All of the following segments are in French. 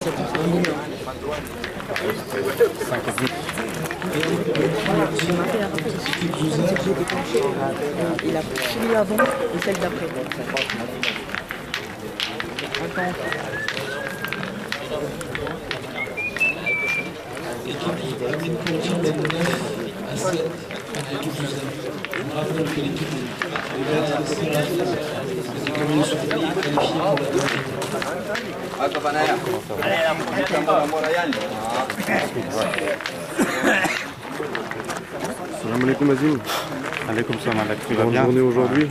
Ça touche un million. Il a celui avant et celle d'après. Attends. Salam alaikum Azim. Alaikum salam, tu vas Bonne bien? journée aujourd'hui.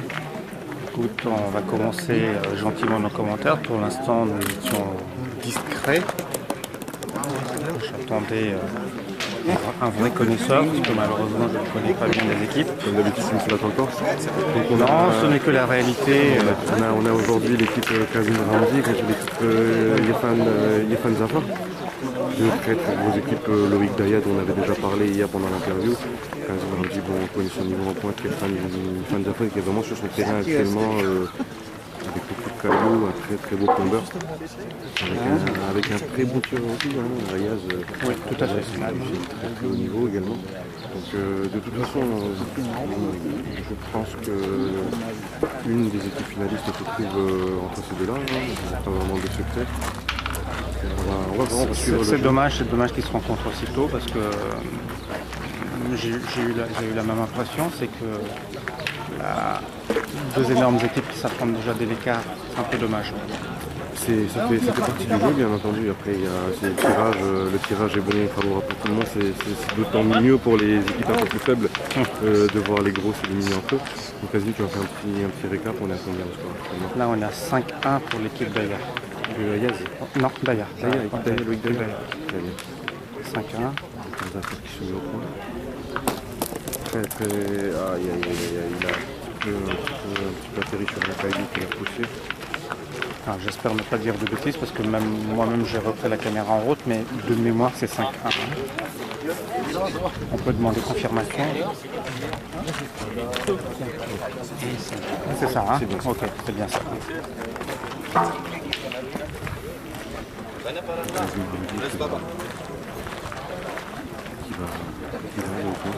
Écoute, on va commencer gentiment nos commentaires. Pour l'instant, nous étions discrets. J'attendais un vrai connaisseur, parce que malheureusement, je ne connais pas bien les équipes. Comme d'habitude, c'est Moussala encore. Donc Non, ce n'est que la réalité. on a aujourd'hui l'équipe Kazim Ramzi contre l'équipe Yefan Zafar. Deux très très grosses équipes, Loïc Dayad, on avait déjà parlé hier pendant l'interview. Kazim Ramzi, bon, on connaît son niveau en pointe, Yefan Zafar qui est vraiment sur son terrain actuellement avec beaucoup de cailloux, un très très beau tombeur. Avec un très bon tir aussi, Rayaz, Oui, tout à fait. très très haut niveau également. Donc de toute façon, je pense que une des équipes finalistes se trouve entre ces deux-là. Il n'y a pas vraiment de secret. On va voir, on va suivre C'est dommage qu'ils se rencontrent aussitôt, parce que j'ai eu la même impression, c'est que deux énormes équipes qui s'affrontent déjà dès l'écart, c'est un peu dommage. Ça fait partie du jeu, bien entendu. Après, le tirage est bon, favorable pour tout le monde. C'est d'autant mieux pour les équipes un peu plus faibles de voir les grosses s'éliminer entre eux. Donc, vas-y, tu vas faire un petit récap. On est à combien au score actuellement? Là, on est à 5-1 pour l'équipe d'Aya. Yaz. Non, d'Aya. Équipe Daya, Loïc Daya. Très bien. 5-1. Qui se met au point. Très très. Aïe, il a un petit peu atterri sur la caille qu'il a poussé. Alors, j'espère ne pas dire de bêtises, parce que même moi-même j'ai refait la caméra en route, mais de mémoire c'est 5-1. On peut demander confirmation. C'est ça, hein? Ok, c'est bien ça. Qui va aller au point.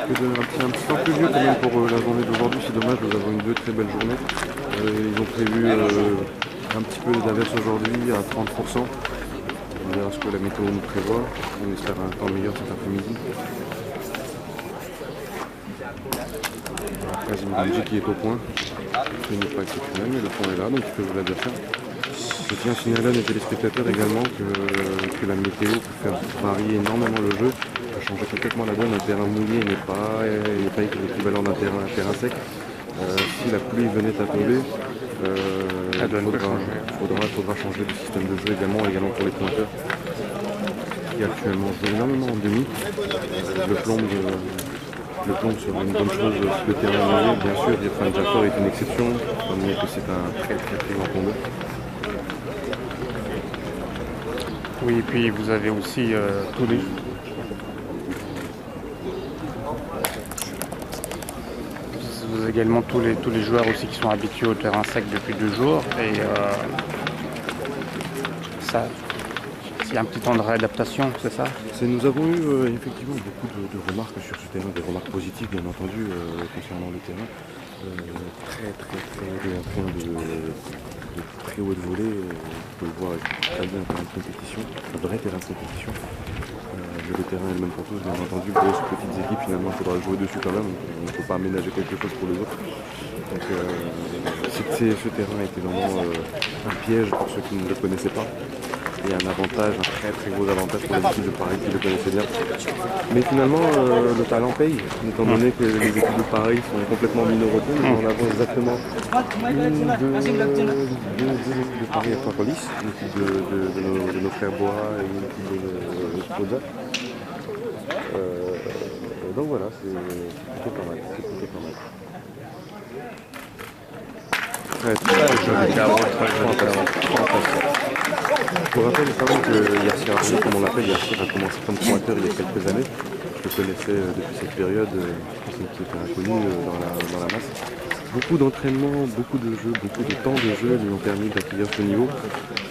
C'est un petit peu plus vieux quand même pour la journée d'aujourd'hui, c'est dommage, nous avons eu deux très belles journées. Ils ont prévu un petit peu d'averse aujourd'hui à 30%. On verra ce que la météo nous prévoit. On espère un temps meilleur cet après-midi. Kazim Ramzi qui est au point. Ce n'est pas exceptionnel, mais le point est là, donc il peut jouer l'adversaire. Je tiens à signaler à mes téléspectateurs également que la météo peut faire varier énormément le jeu, peut changer complètement la donne. Un terrain mouillé n'est pas équivalent d'un terrain sec. Si la pluie venait à tomber, il faudra changer de système de jeu également pour les pointeurs qui actuellement jouent énormément en demi. Le plomb serait une bonne chose si le terrain est mouillé. Bien sûr, Yefan Zafar est une exception, étant donné que c'est un très très très grand tombeur. Oui, et puis vous avez aussi vous avez également tous les joueurs aussi qui sont habitués au terrain sec depuis 2 jours, et ça, il y a un petit temps de réadaptation, c'est ça? Nous avons eu effectivement beaucoup de remarques sur ce terrain, des remarques positives bien entendu concernant le terrain. Très haut de volée, vous pouvez le voir très bien, un terrain de compétition, un vrai terrain de compétition. Le terrain est le même pour tous, bien entendu, grosses, petites équipes, finalement il faudra jouer dessus quand même, on ne peut pas aménager quelque chose pour les autres. Donc ce terrain était vraiment un piège pour ceux qui ne le connaissaient pas. Et un avantage, un très très gros avantage pour les équipes de Paris qui le connaissaient bien. Mais finalement, le talent paye, étant donné que les équipes de Paris sont complètement minoritaires. Nous en avons exactement deux de Paris Aquapolis, une équipe de nos frères Bois et une équipe de Spoza. Donc voilà, c'est plutôt pas mal. Très joli carreau, très joli carreau. pour rappel, quand même que Yassir Arnaud, comme on l'appelle, Yassir a commencé comme pointeur il y a quelques années. Je le connaissais depuis cette période, qui était inconnu dans la masse. Beaucoup d'entraînement, beaucoup de jeux, beaucoup de temps de jeu lui ont permis d'acquérir ce niveau.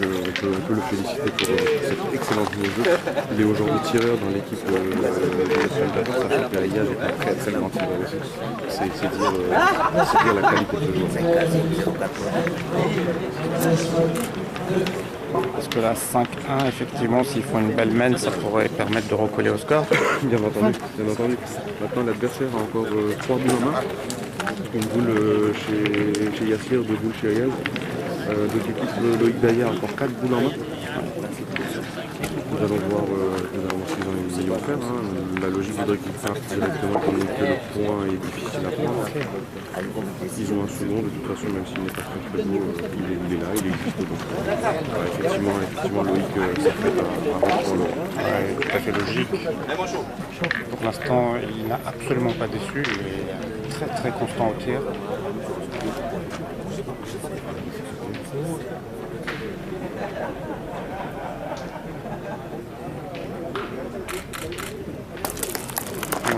On peut le féliciter pour cet excellent niveau de jeu. Il est aujourd'hui tireur dans l'équipe de nationale d'Afrique, sachant que Ayaz est un très très grand tireur aussi. C'est dire la qualité de ce joueur. Parce que là, 5-1, effectivement, s'ils font une belle mène, ça pourrait permettre de recoller au score. Bien entendu, bien entendu. Maintenant, l'adversaire a encore 3 boules en main. Une boule chez Yassir, 2 boules chez Ayaz. De l'équipe Loïc Daya a encore 4 boules en main. Nous allons voir ce qu'ils vont faire. La logique voudrait qu'ils partent directement pendant que le point est difficile à prendre. Ils ont un second, de toute façon, même s'il n'est pas très beau, il est là, il existe. Donc, effectivement, Loïc s'apprête à reprendre le. Ouais, tout à fait logique. Pour l'instant, il n'a absolument pas déçu. Il est très très constant au tir.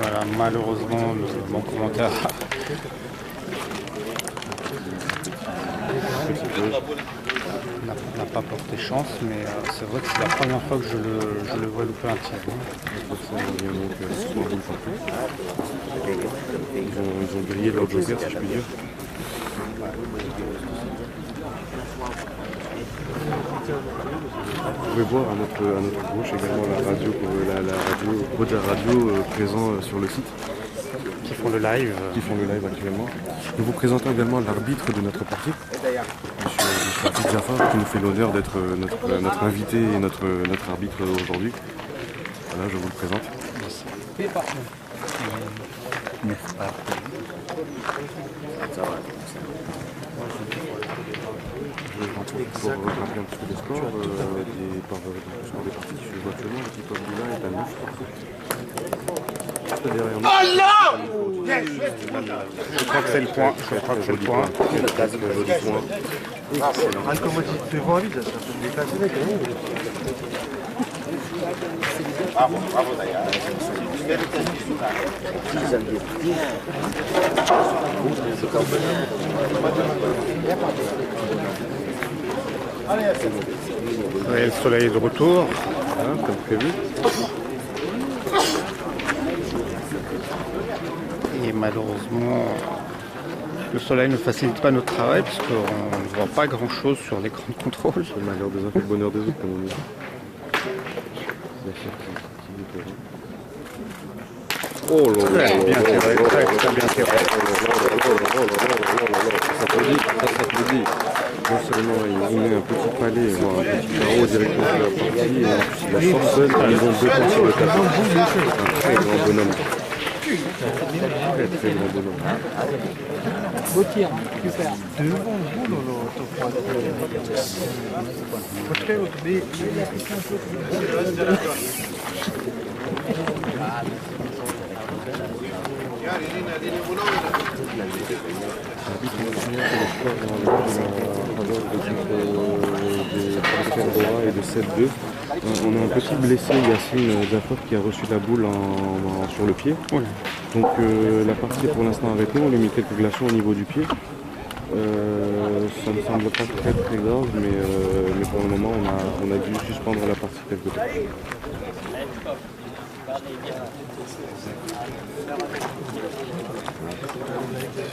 Voilà, malheureusement, mon commentaire n'a pas porté chance, mais c'est vrai que c'est la première fois que je le vois louper un tir. Ils ont grillé leur joker, si je puis dire. Vous pouvez voir à notre gauche également la radio Roja Radio présent sur le site. Qui font le live. Actuellement. Nous vous présentons également l'arbitre de notre partie, M. Abid Jafar, qui nous fait l'honneur d'être notre invité et notre arbitre aujourd'hui. Voilà, je vous le présente. Pour rappeler un petit peu les scores, des parties qui se jouent actuellement, l'équipe Abdullah est à 9 partout. Derrière nous. Je crois que c'est le point. Joli point. Et le soleil est de retour. Voilà, comme prévu. Et malheureusement, le soleil ne facilite pas notre travail puisqu'on ne voit pas grand chose sur l'écran de contrôle. Le malheur des uns fait le bonheur des autres, comme on dit. Oh là là, Très bien tiré, très bien tiré. Ça s'applaudit. Non seulement il met un petit palais, voire un petit carreau directement sur la partie, et en plus il la sort seul, ils ont 2 points sur le tapis. Un très grand bonhomme. Très grand bonhomme. Beau tir, super. Et de 7-2. On a un petit blessé, Yassine Jafar, qui a reçu la boule sur le pied. Donc la partie est pour l'instant arrêtée, on lui met quelques glaçons au niveau du pied. Ça ne semble pas très très grave, mais pour le moment on a dû suspendre la partie quelque temps.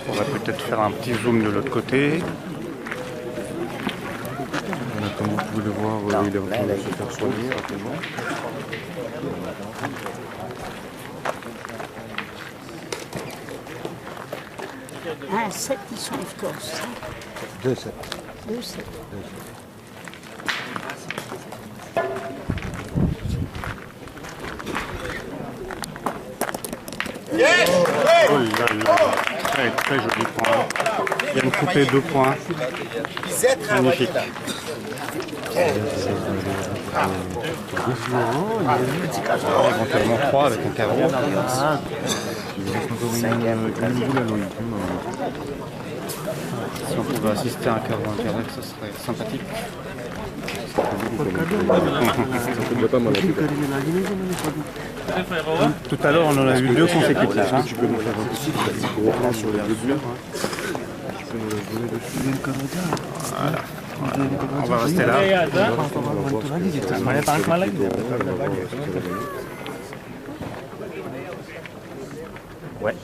On va peut-être faire un petit zoom de l'autre côté. Voilà, comme vous pouvez le voir, il est en train de se faire soigner rapidement. Un 7 qui sont Corse. 2-7. 2-7. Oh là là, très très joli point. Il y a une coupée 2 points. Magnifique. Éventuellement 3 avec un carreau. Il reste encore une boule à Loïc. Si on pouvait assister à un carreau intérieur, ce serait sympathique. fait déjà pas mal. Tout à l'heure, on en a eu 2 consécutifs. Est-ce que tu peux nous faire un petit gros plan sur les deux buts? Tu peux nous le donner dessus? On va rester là. Ouais.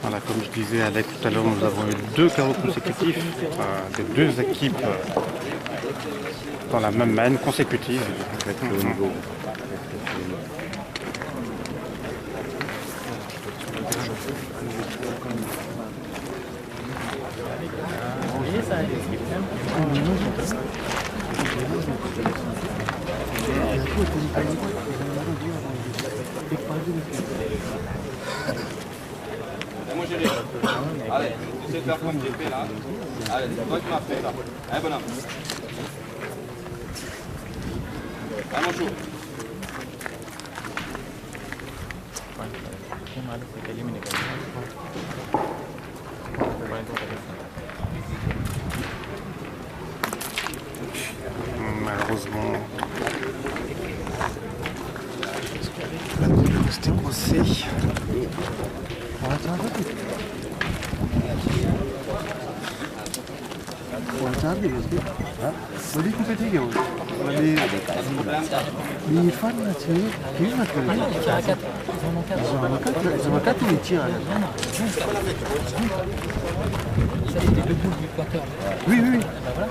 Voilà, comme je disais Alex tout à l'heure, nous avons eu 2 carreaux consécutifs des 2 équipes dans la même manne consécutive. Allez, tu sais faire comme j'ai fait là. Allez, c'est toi qui m'as fait là. Allez, bonhomme. Allez, mon chou. Malheureusement, la boule est restée coincée. Oui, oui, oui.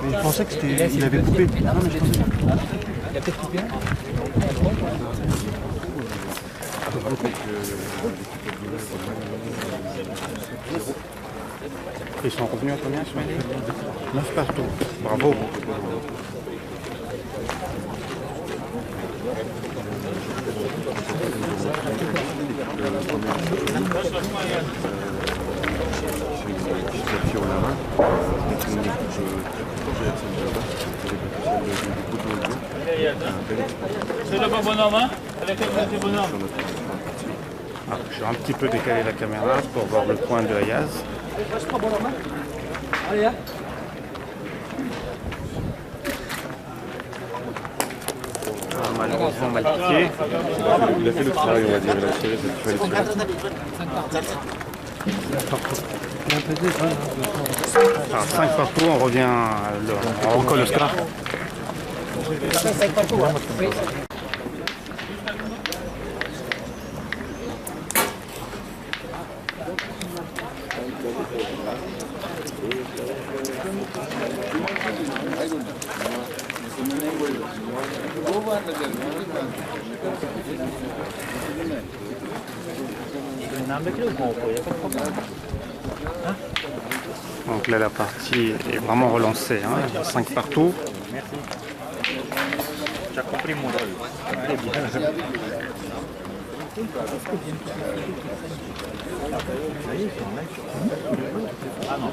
Mais je pensais que c'était. Il avait coupé. Non, mais je pensais. Il a peut-être coupé. Ils sont revenus à combien sur 9 partout. Bravo. C'est le bon bonhomme, hein? Avec le bonhomme. Je vais un petit peu décaler la caméra pour voir le point de Ayaz. Malheureusement mal piqué. Il a fait le travail, on va dire. Il a tiré ce qu'il fallait tirer. Alors 5 partout, on revient, on recolle le score. Donc là la partie est vraiment relancée, hein. Il y a 5 partout. J'ai compris mon rôle. Très bien. Ah non.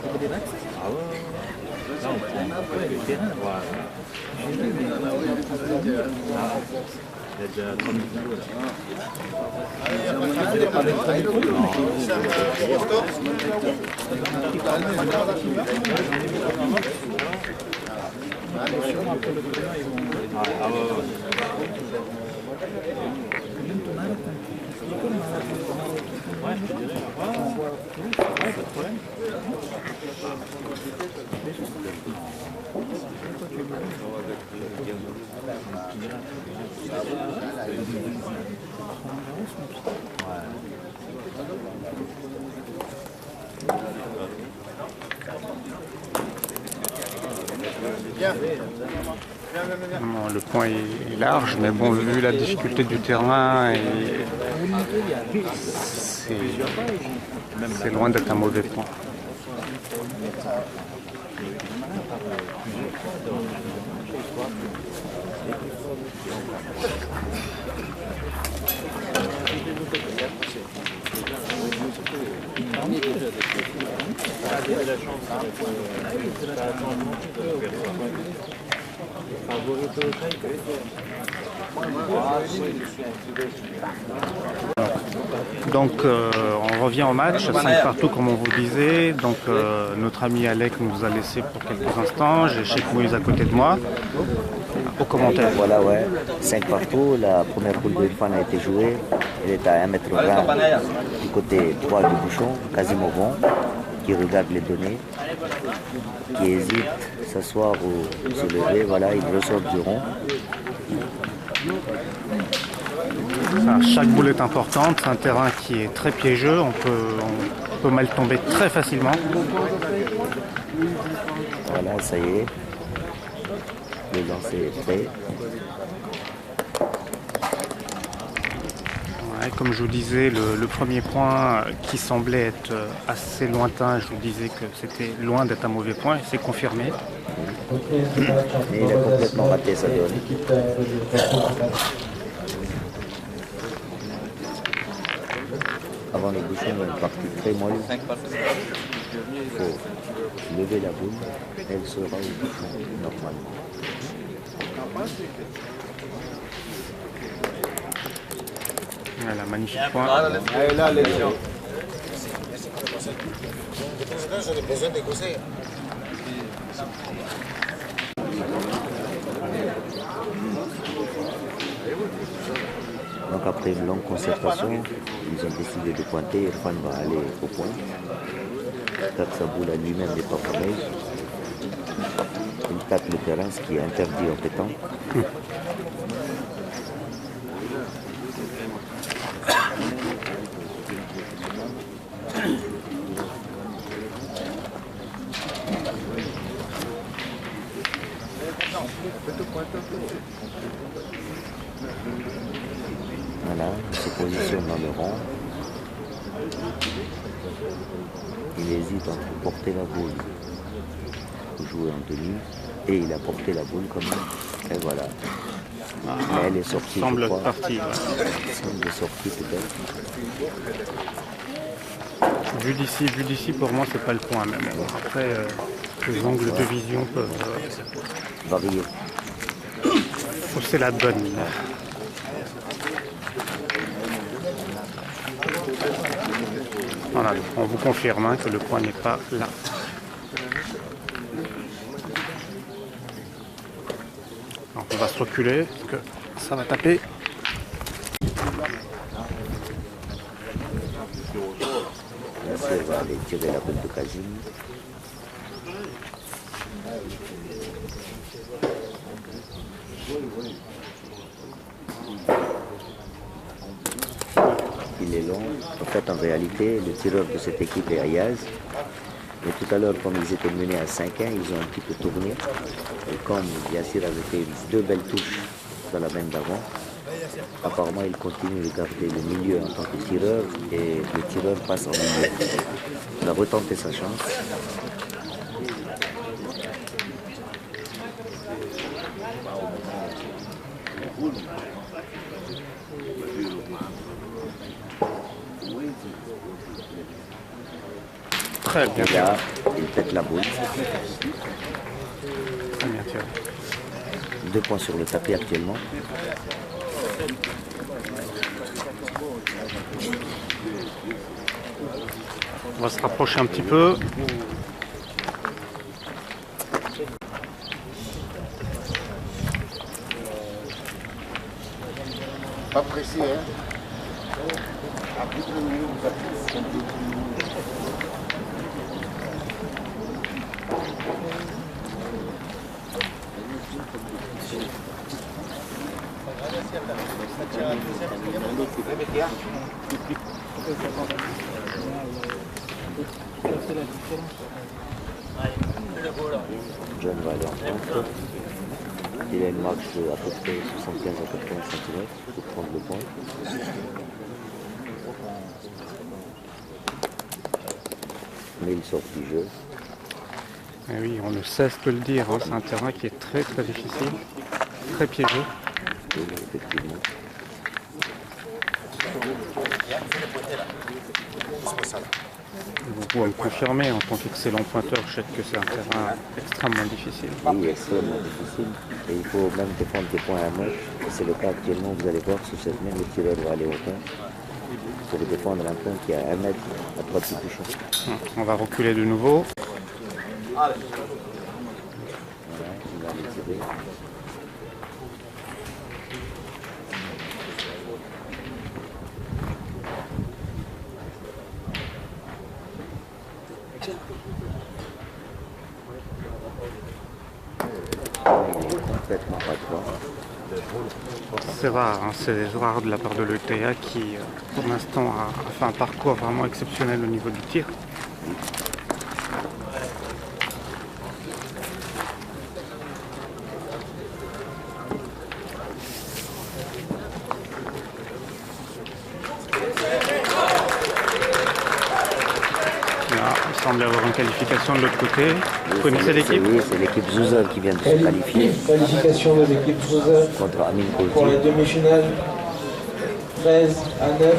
Ah ouais. Là on prend le terrain. Voilà. Il y a déjà 3 minutes de Bon, le point est large, mais bon, vu la difficulté du terrain, c'est loin d'être un mauvais point. Donc on revient au match, 5 partout comme on vous disait. Donc notre ami Alec nous a laissé pour quelques instants. J'ai Cheikh Moïse à côté de moi. Au commentaire. Voilà, ouais, 5 partout. La première boule de Irfan a été jouée. Elle est à 1m20 du côté droit du bouchon, quasiment bon, qui regarde les données, qui hésite, s'asseoir ou se lever. Voilà, il ressort du rond. Chaque boule est importante, c'est un terrain qui est très piégeux, on peut mal tomber très facilement. Voilà, ça y est, le lancer est prêt. Ouais, comme je vous disais, le premier point qui semblait être assez lointain, je vous disais que c'était loin d'être un mauvais point, et c'est confirmé. Mais il a complètement raté sa donne. Avant le bouchon, il y a une partie très molle. Il faut lever la boule, elle sera au bouchon normalement. Voilà, magnifique point. Donc après une longue concertation, ils ont décidé de pointer. Irfan va aller au point. Car sa boule à lui-même n'est pas pareille. Il tape le terrain, ce qui est interdit en pétanque. Voilà, il se positionne dans le rond. Il hésite entre porter la boule ou jouer en demi. Et il a porté la boule quand même. Et voilà. Mais elle est sortie, Semble je crois. partie. Semble sortie peut-être. Vu d'ici, pour moi, c'est pas le point même. Après, les angles de vision peuvent Varié. fausser la donne. Voilà, on vous confirme hein, que le point n'est pas là. Alors, on va se reculer parce que ça va taper. La sœur va aller tirer la boule de Kazim. Il est long. En fait, en réalité, le tireur de cette équipe est Ayaz. Mais tout à l'heure, comme ils étaient menés à 5-1, ils ont un petit peu tourné. Et comme Yassir avait fait 2 belles touches dans la main d'avant, apparemment, il continue de garder le milieu en tant que tireur et le tireur passe en milieu. Il a retenté sa chance. Très bien Et tiré. là, il pète la boule. Très bien tiré. 2 points sur le tapis actuellement. On va se rapprocher un petit peu. Pas précis, hein? John va aller en contre. Il a une marche de à peu près 75 à 80 cm pour prendre le point. Mais il sort du jeu. Et oui, on ne cesse de le dire, hein, c'est un terrain qui est très très difficile, très piégeux. Oui, effectivement. Vous pouvez me confirmer, en tant qu'excellent pointeur, je sais que c'est un terrain extrêmement difficile. Oui, extrêmement difficile. Et il faut même défendre des points à neuf. C'est le cas actuellement, vous allez voir, sur cette main, le tireur va aller au point pour défendre un point qui est à 1 mètre à 3 petits bouchons. On va reculer de nouveau. Voilà, il va aller tirer. Complètement pas droit. C'est rare, hein, c'est rare de la part de l'ETA qui, pour l'instant, a fait un parcours vraiment exceptionnel au niveau du tir. Là, il semble y avoir une qualification de l'autre côté. Vous connaissez l'équipe? Oui, c'est l'équipe Zouzer qui vient de se qualifier Qualification de l'équipe Zouzer contre Amine pour les Koulti. demi-finales 13 à 9.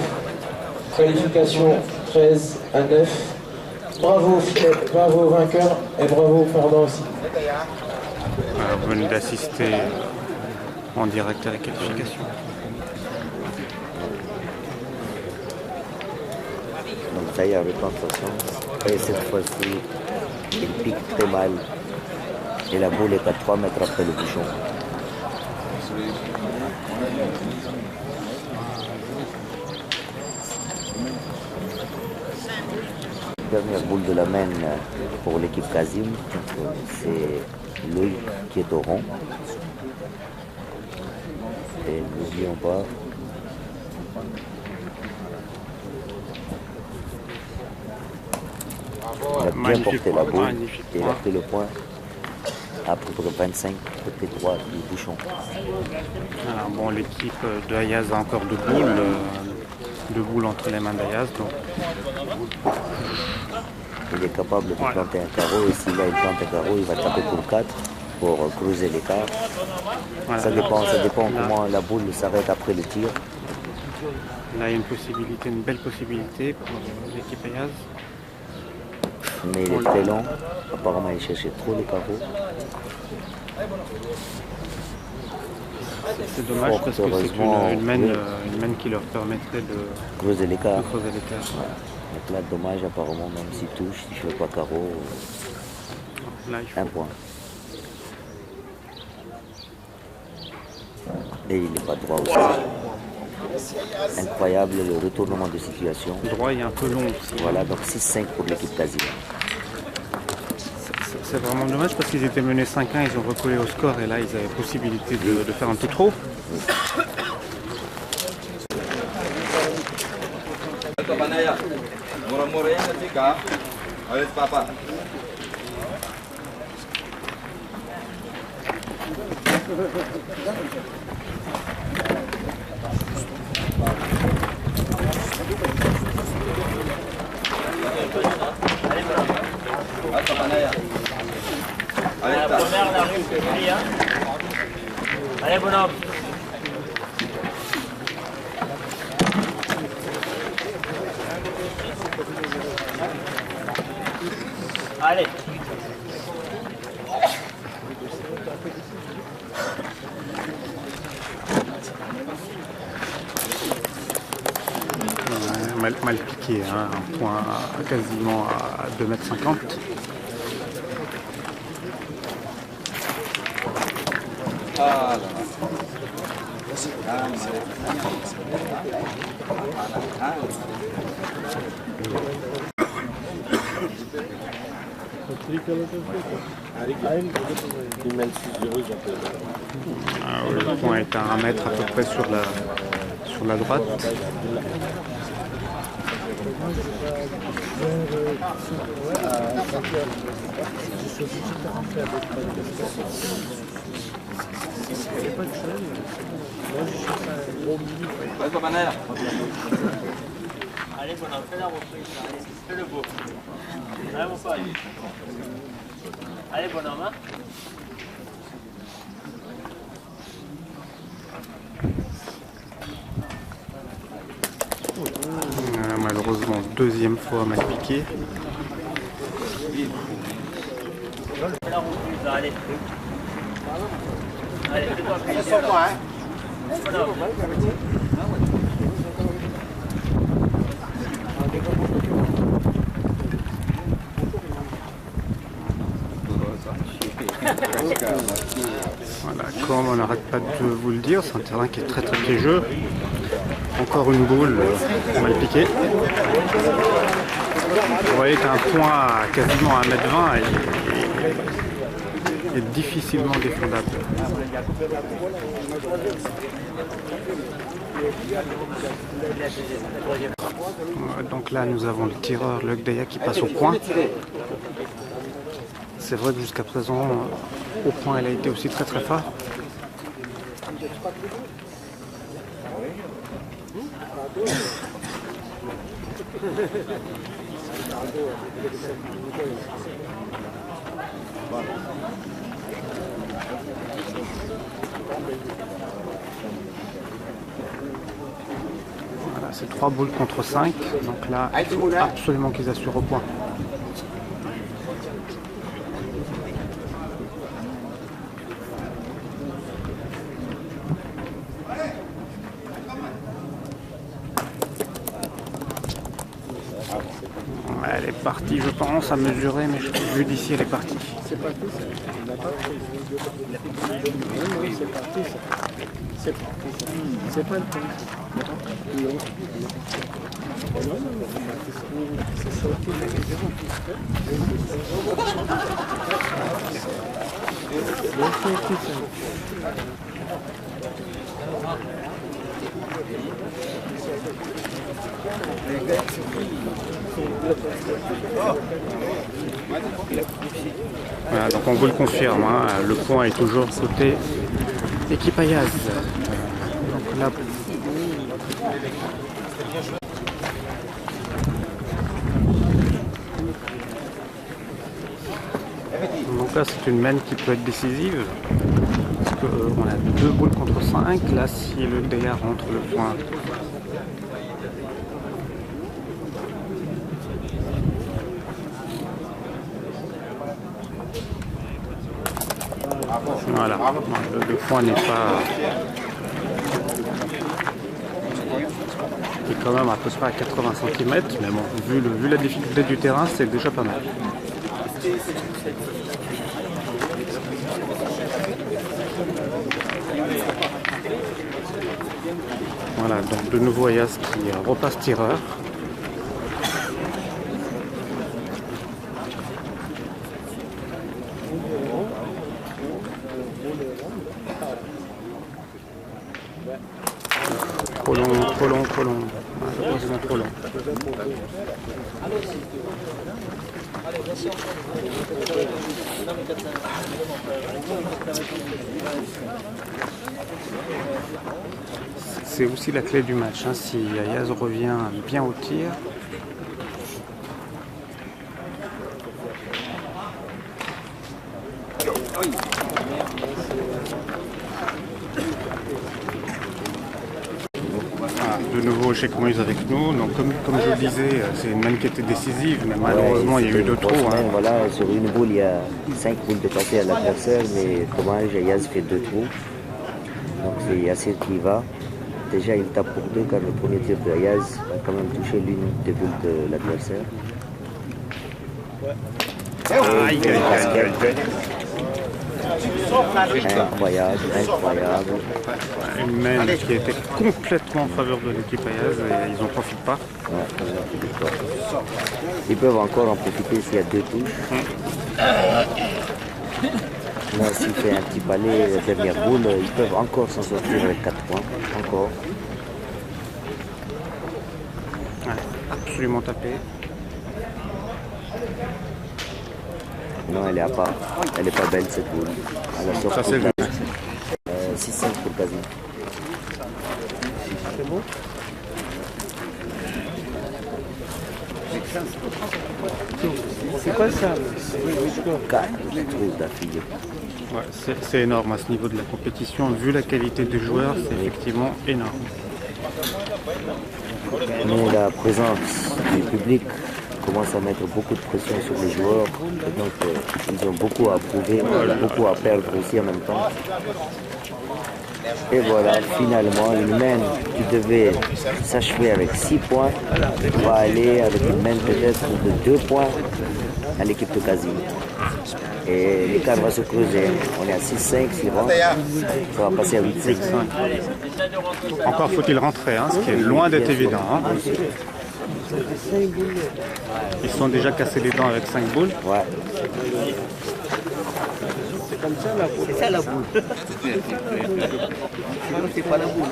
Qualification 13 à 9. Bravo Philippe, bravo vainqueur et bravo perdant aussi. Vous venez d'assister en direct à la qualification. Donc ça y est, avec sa chance. Et cette fois-ci, il pique très mal. Et la boule est à 3 mètres après le bouchon. Dernière boule de la main pour l'équipe Kazim, c'est Loïc qui est au rond. Et n'oublions pas, il a bien Magnifique porté la point, boule magnifique et il a point. pris le point à peu près 25 côté droit du bouchon. Alors bon, l'équipe de Ayaz a encore deux boules entre les mains d'Ayaz. Donc Il est capable de planter un carreau et s'il a une plante un carreau, il va taper pour 4 pour creuser l'écart. voilà. Ça dépend comment la boule s'arrête après le tir. Là, il y a une possibilité, une belle possibilité pour l'équipe Ayaz. Mais il est très long. Apparemment, il cherchait trop les carreaux. C'est dommage Fort parce que c'est heureusement, une oui. main qui leur permettrait de Creuser l'écart. creuser l'écart. Donc là, dommage, apparemment, même s'il touche, s'il ne fait pas carreau, Là, il faut un point. Et il n'est pas droit aussi. Incroyable le retournement de situation. droit, il est un peu long aussi. Voilà, donc 6-5 pour l'équipe Kazim. C'est vraiment dommage parce qu'ils étaient menés 5-1, ils ont recollé au score et là, ils avaient possibilité de faire un peu trop. Banaya, murah-murah nanti kak, alis papa. Alis Banaya. Alis tak. Allez, bonhomme. Allez. Mal piqué, hein, un point quasiment à 2,50 m. Ah, Le point est à 1 mètre à peu près sur la droite. alis Banaya. Allez, bonhomme, fais la reprise. Allez, fais le beau. Allez, mon pote. Allez, bonhomme, hein. Malheureusement deuxième fois mal piqué. Allez. Allez, fais-toi plaisir. Voilà, comme on n'arrête pas de vous le dire, c'est un terrain qui est très très piégeux. Encore une boule mal piquée. Vous voyez qu'un point à quasiment 1m20 est difficilement défendable. Donc là nous avons le tireur Luc Daya qui passe au point. C'est vrai que jusqu'à présent au point elle a été aussi très très fort. Voilà, c'est 3 boules contre 5, donc là il faut absolument qu'ils assurent au point. Elle est partie, je pense, à mesurer, mais vu d'ici, elle est partie. C'est parti, ça. Il n'a pas pris. C'est parti, ça. C'est parti, ça. C'est pas le temps. Non, c'est sorti de 0. Voilà, donc on vous le confirme, hein, le point est toujours côté équipe Ayaz. Donc là, donc là c'est une main qui peut être décisive. Parce qu'on a 2 boules contre 5. Là si le DA rentre le point. Voilà, le point n'est pas... Il est quand même à peu près à 80 cm, mais bon, vu la difficulté du terrain, c'est déjà pas mal. Voilà, donc de nouveau Ayaz qui repasse tireur. Trop long. Malheureusement trop long. C'est aussi la clé du match, hein. Si Ayaz revient bien au tir. De nouveau Cheikh Moïse avec nous, donc comme je le disais, c'est une main qui était décisive, mais malheureusement il y a eu 2 trous. Hein. Voilà, sur une boule il y a 5 boules de passer à l'adversaire, mais dommage, Ayaz fait 2 trous. Donc c'est Yassir qui va. Déjà il tape pour 2 car le premier tir de Ayaz a quand même touché l'une des boules de l'adversaire. Incroyable. Une main qui était complètement en faveur de l'équipe Ayaz et ils n'en profitent pas. Ils peuvent encore en profiter s'il y a 2 touches. Là, s'il fait un petit palais, la dernière boule, ils peuvent encore s'en sortir avec 4 points. Encore. Ouais, absolument tapé. Non, elle est à part. Elle est pas belle cette boule. Elle a sorti 6-5 pour Kazim. C'est bon? C'est quoi ça? 4 trous d'affilée. Ouais, c'est énorme à ce niveau de la compétition. Vu la qualité des joueurs, c'est effectivement énorme. Mais la présence du public commence à mettre beaucoup de pression sur les joueurs. Et donc, ils ont beaucoup à prouver, beaucoup à perdre aussi en même temps. Et voilà, finalement, une main qui devait s'achever avec 6 points va aller avec une main peut-être de 2 points à l'équipe de Kazim. Et l'écart va se creuser. On est à 6-5, 6 rangs. Ça va passer à 8-5. Encore faut-il rentrer, hein, ce qui est loin d'être évident. Hein. Ils se sont déjà cassés les dents avec 5 boules. Ouais. C'est comme ça la boule. C'est ça la boule. C'est pas la boule.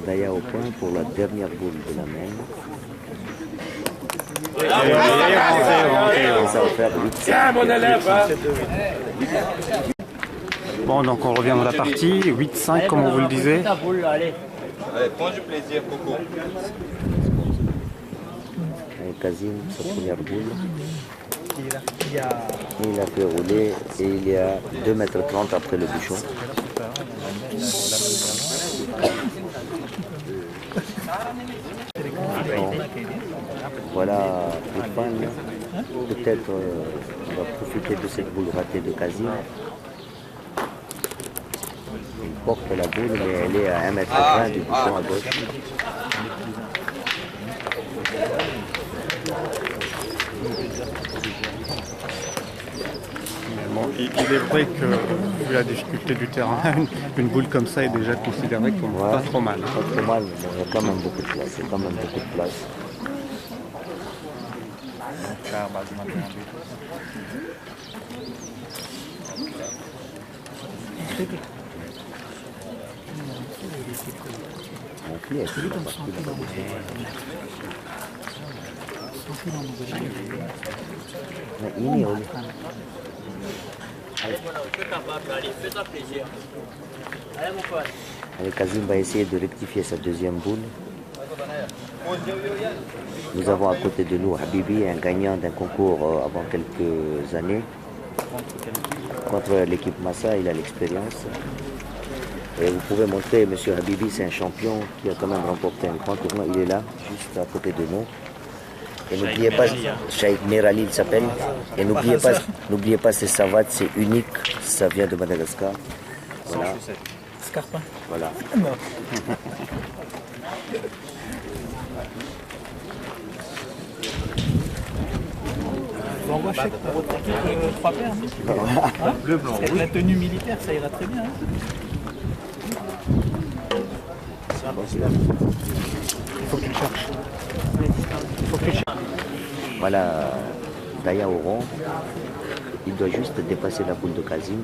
Daya au point pour la dernière boule de la main. Et ça va faire 8-5. Bon, donc on revient dans la partie. 8-5, comme on vous le disait. Allez, prends du plaisir, Coco. Kazim, sa première boule. Il a fait rouler et il est à 2,30 m après le bouchon. Bon. Voilà les fans. Peut-être on va profiter de cette boule ratée de Kazim. Il porte la boule mais elle est à 1,20 m du bouchon à gauche. Bon, il est vrai que, vu la difficulté du terrain, une boule comme ça est déjà considérée comme pas trop mal. Pas trop mal, mais il y a quand même beaucoup de place. Il y a quand même beaucoup de place. Mon clé, c'est pas parti là-bas. Mais il est où? Allez, Kazim va essayer de rectifier sa deuxième boule. Nous avons à côté de nous Habibi, un gagnant d'un concours avant quelques années. Contre l'équipe Massa, il a l'expérience. Et vous pouvez montrer, M. Habibi, c'est un champion qui a quand même remporté un grand tournoi. Il est là, juste à côté de nous. Et n'oubliez pas, Shaikh Merali il s'appelle. Et n'oubliez pas, ces savates, c'est unique, ça vient de Madagascar. Voilà. Scarpin. Voilà. Non. On envoie chèque pour votre équipe 3 paires. Hein, bleu, blanc, avec la tenue militaire, ça ira très bien. Hein. Il faut que tu le cherches. Il faut que tu le cherches. Voilà, Daya au rond. Il doit juste dépasser la boule de Kazim.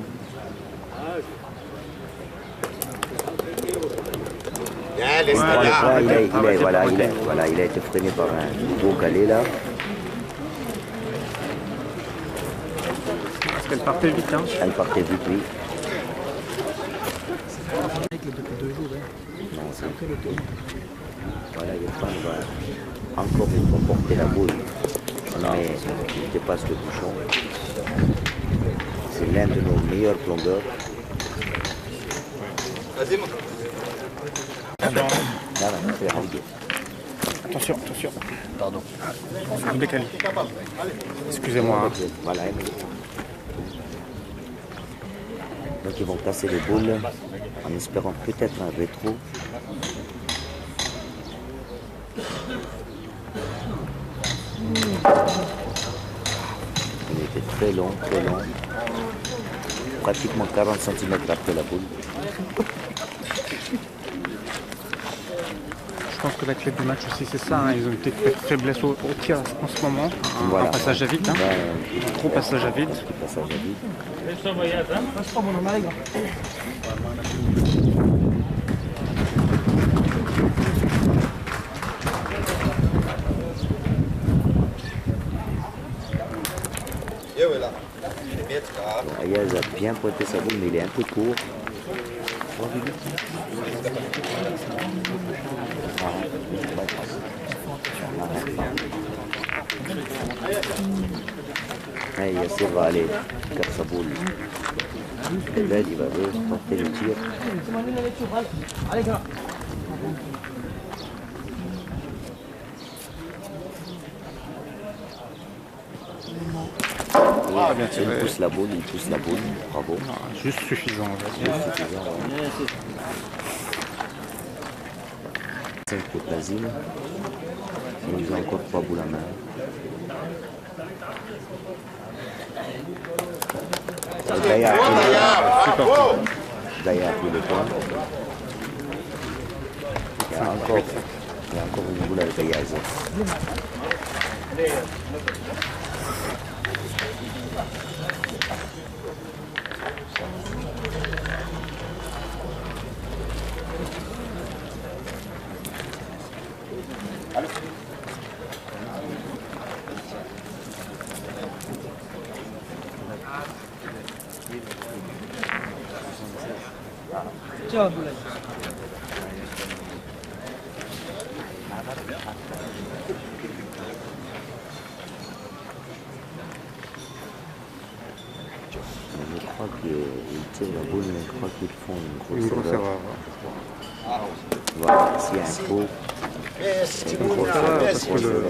Il a été freiné par un beau galet là. Parce qu'elle partait vite, hein. Elle partait vite, oui. Non, c'est... Voilà, Yefan va encore une fois porter la boule. Mais il dépasse le bouchon. C'est l'un de nos meilleurs plombeurs. Attention, attention. Pardon. Vous décalez. Excusez-moi. Hein. Voilà. Donc ils vont casser les boules en espérant peut-être un rétro. Il était très long, pratiquement 40 cm après la boule. Je pense que la clé du match aussi c'est ça, hein. Ils ont une faiblesse au tir en ce moment, un passage à vide, hein. Trop passage à vide. Passage à vide. Ayaz a bien pointé sa boule, mais il est un peu court. Yassir va aller faire sa boule. Là, il va porter le tir. Il pousse la boule, bravo. Juste suffisant, on va dire. Juste suffisant, ouais. 5 pour Basile. Il nous a encore 3 boules à main. Gaïa a pris le point. Il y a encore une boule avec Gaïa. Ciao, Abdoulaye. Je crois qu'ils tirent la boule, mais je crois qu'ils font Une grosse erreur. Voilà, s'il y a un trou, c'est une grosse erreur. Parce que le...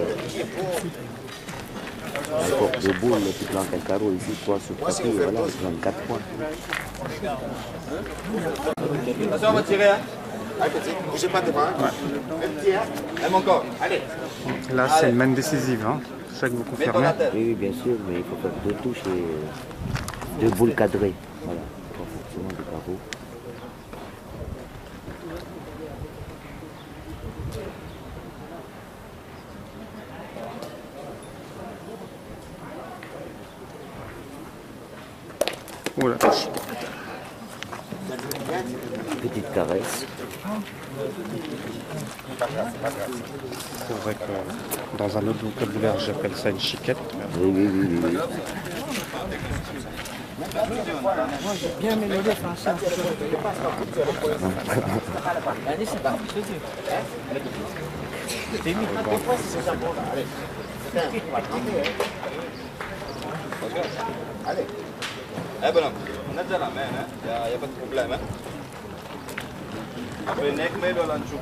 Encore 2 boules, tu plantes un carreau ici, 3 sur papier, voilà, tu plantes 4 points. Attention, on va tirer. Hein. Allez, petit, bougez pas devant. Hein. Même petit, hein. Même encore. Allez. Là, c'est une main décisive, hein. C'est ça que vous confirmez. Oui, bien sûr, mais il faut faire 2 touches et 2 boules cadrées. Voilà, pas forcément des carreaux. Oh la vache. Petite caresse. C'est vrai que dans un autre vocabulaire, j'appelle ça une chiquette. Oui. Moi, j'ai bien mélangé français. Allez, c'est parti, c'est mis. Allez. Eh bonhomme, on a déjà la main, hein. Il n'y a pas de problème. Hein.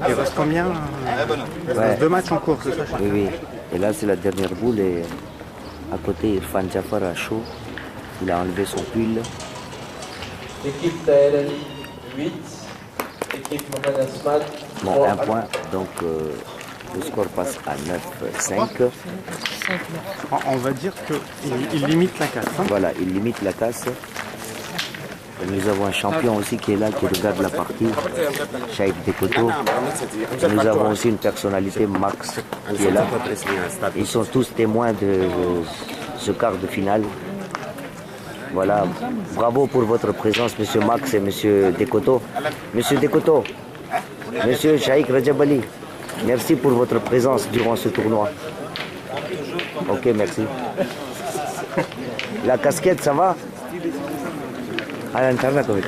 Il reste combien? Il reste 2 matchs en cours, c'est ça? Oui. Et là, c'est la dernière boule. Et à côté, Irfan Jafar a chaud. Il a enlevé son pull. Équipe Taël Ali, 8. Équipe Mohamed Asmat, 3. Bon, 1 point. Donc, le score passe à 9-5. On va dire qu'il limite la casse. Hein. Voilà, il limite la casse. Et nous avons un champion aussi qui est là, qui regarde la partie, Chaïk Dekoto. Nous avons aussi une personnalité, Max, qui est là. Ils sont tous témoins de ce quart de finale. Voilà, bravo pour votre présence, monsieur Max et monsieur Dekoto. Monsieur Dekoto, monsieur Chaïk Rajabali, merci pour votre présence durant ce tournoi. Ok, merci. La casquette, ça va? À l'internet, oui.